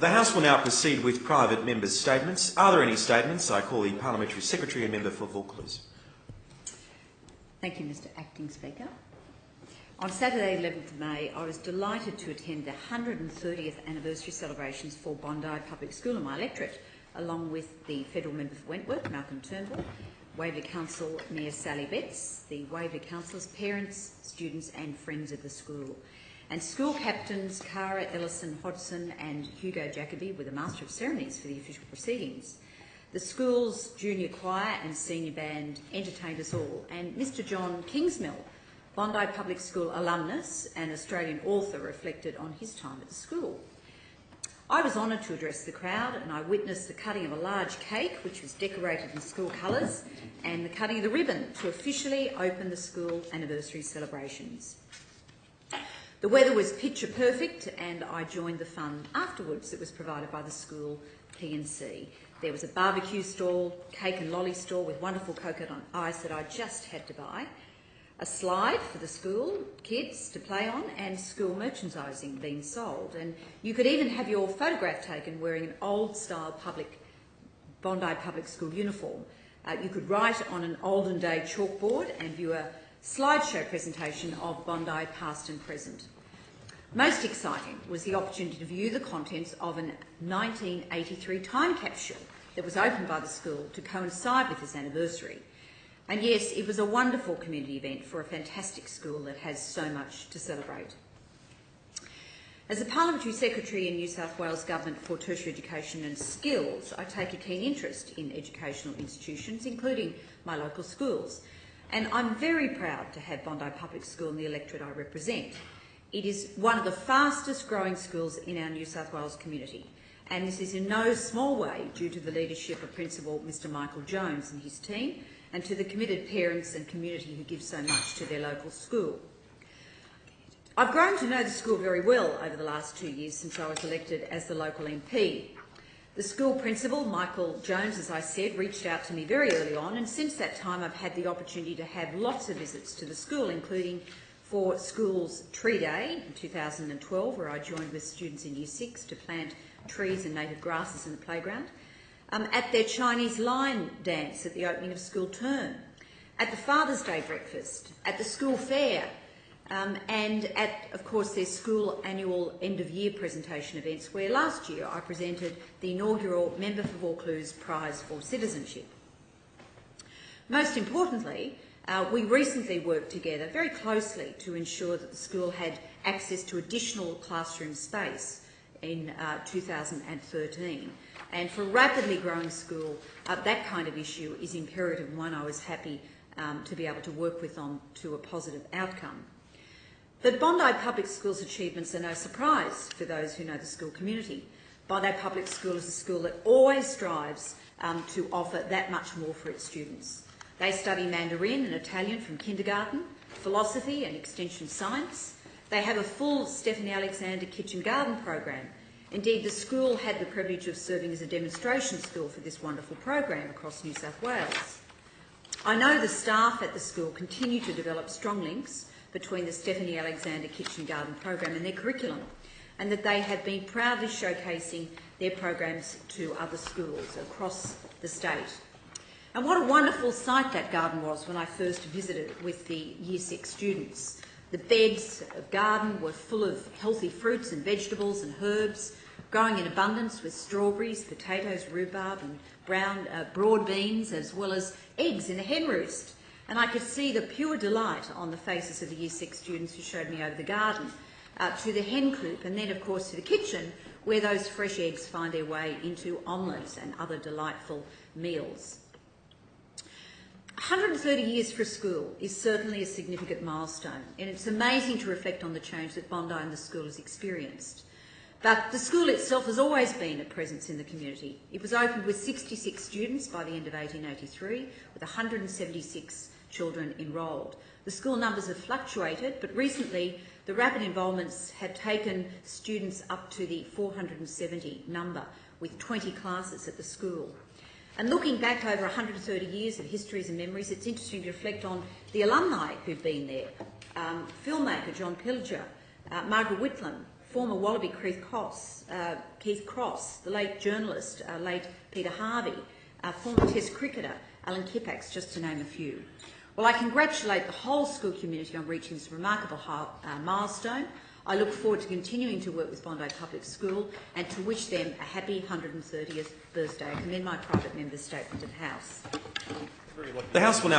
The House will now proceed with private members' statements. Are there any statements? I call the Parliamentary Secretary and Member for Vaucluse. Thank you, Mr Acting Speaker. On Saturday 11th May, I was delighted to attend the 130th anniversary celebrations for Bondi Public School in my electorate, along with the Federal Member for Wentworth, Malcolm Turnbull, Waverley Council Mayor Sally Betts, the Waverley Councillors, parents, students and friends of the school. And school captains Cara Ellison Hodgson and Hugo Jacoby were the Master of Ceremonies for the official proceedings. The school's junior choir and senior band entertained us all, and Mr John Kingsmill, Bondi Public School alumnus and Australian author, reflected on his time at the school. I was honoured to address the crowd, and I witnessed the cutting of a large cake which was decorated in school colours and the cutting of the ribbon to officially open the school anniversary celebrations. The weather was picture perfect and I joined the fun afterwards that was provided by the school P&C. There was a barbecue stall, cake and lolly stall with wonderful coconut ice that I just had to buy, a slide for the school kids to play on and school merchandising being sold. And you could even have your photograph taken wearing an old-style Bondi Public School uniform. You could write on an olden-day chalkboard and view a slideshow presentation of Bondi past and present. Most exciting was the opportunity to view the contents of a 1983 time capsule that was opened by the school to coincide with this anniversary. And yes, it was a wonderful community event for a fantastic school that has so much to celebrate. As a Parliamentary Secretary in New South Wales Government for Tertiary Education and Skills, I take a keen interest in educational institutions, including my local schools. And I'm very proud to have Bondi Public School in the electorate I represent. It is one of the fastest growing schools in our New South Wales community, and this is in no small way due to the leadership of Principal Mr Michael Jones and his team, and to the committed parents and community who give so much to their local school. I've grown to know the school very well over the last 2 years since I was elected as the local MP. The school principal, Michael Jones, as I said, reached out to me very early on, and since that time I've had the opportunity to have lots of visits to the school, including for School's Tree Day in 2012, where I joined with students in Year 6 to plant trees and native grasses in the playground, at their Chinese line dance at the opening of school term, at the Father's Day breakfast, at the school fair, and at, of course, their school annual end-of-year presentation events, where last year I presented the inaugural Member for Vaucluse Prize for Citizenship. Most importantly, we recently worked together very closely to ensure that the school had access to additional classroom space in 2013. And for a rapidly growing school, that kind of issue is imperative, and one I was happy to be able to work with on to a positive outcome. But Bondi Public School's achievements are no surprise for those who know the school community. Bondi Public School is a school that always strives to offer that much more for its students. They study Mandarin and Italian from kindergarten, philosophy and extension science. They have a full Stephanie Alexander kitchen garden program. Indeed, the school had the privilege of serving as a demonstration school for this wonderful program across New South Wales. I know the staff at the school continue to develop strong links between the Stephanie Alexander kitchen garden program and their curriculum, and that they have been proudly showcasing their programs to other schools across the state. And what a wonderful sight that garden was when I first visited with the Year 6 students. The beds of garden were full of healthy fruits and vegetables and herbs, growing in abundance with strawberries, potatoes, rhubarb and broad beans, as well as eggs in a hen roost. And I could see the pure delight on the faces of the Year 6 students who showed me over the garden, to the hen coop, and then of course to the kitchen, where those fresh eggs find their way into omelettes and other delightful meals. 130 years for a school is certainly a significant milestone, and it's amazing to reflect on the change that Bondi and the school has experienced. But the school itself has always been a presence in the community. It was opened with 66 students by the end of 1883, with 176 children enrolled. The school numbers have fluctuated, but recently the rapid enrolments have taken students up to the 470 number, with 20 classes at the school. And looking back over 130 years of histories and memories, it's interesting to reflect on the alumni who've been there. Filmmaker John Pilger, Margaret Whitlam, former Wallaby Keith Cross, the late journalist, late Peter Harvey, former Test cricketer Alan Kippax, just to name a few. Well, I congratulate the whole school community on reaching this remarkable milestone. I look forward to continuing to work with Bondi Public School and to wish them a happy 130th birthday. I commend my private member's statement to the House. The House will now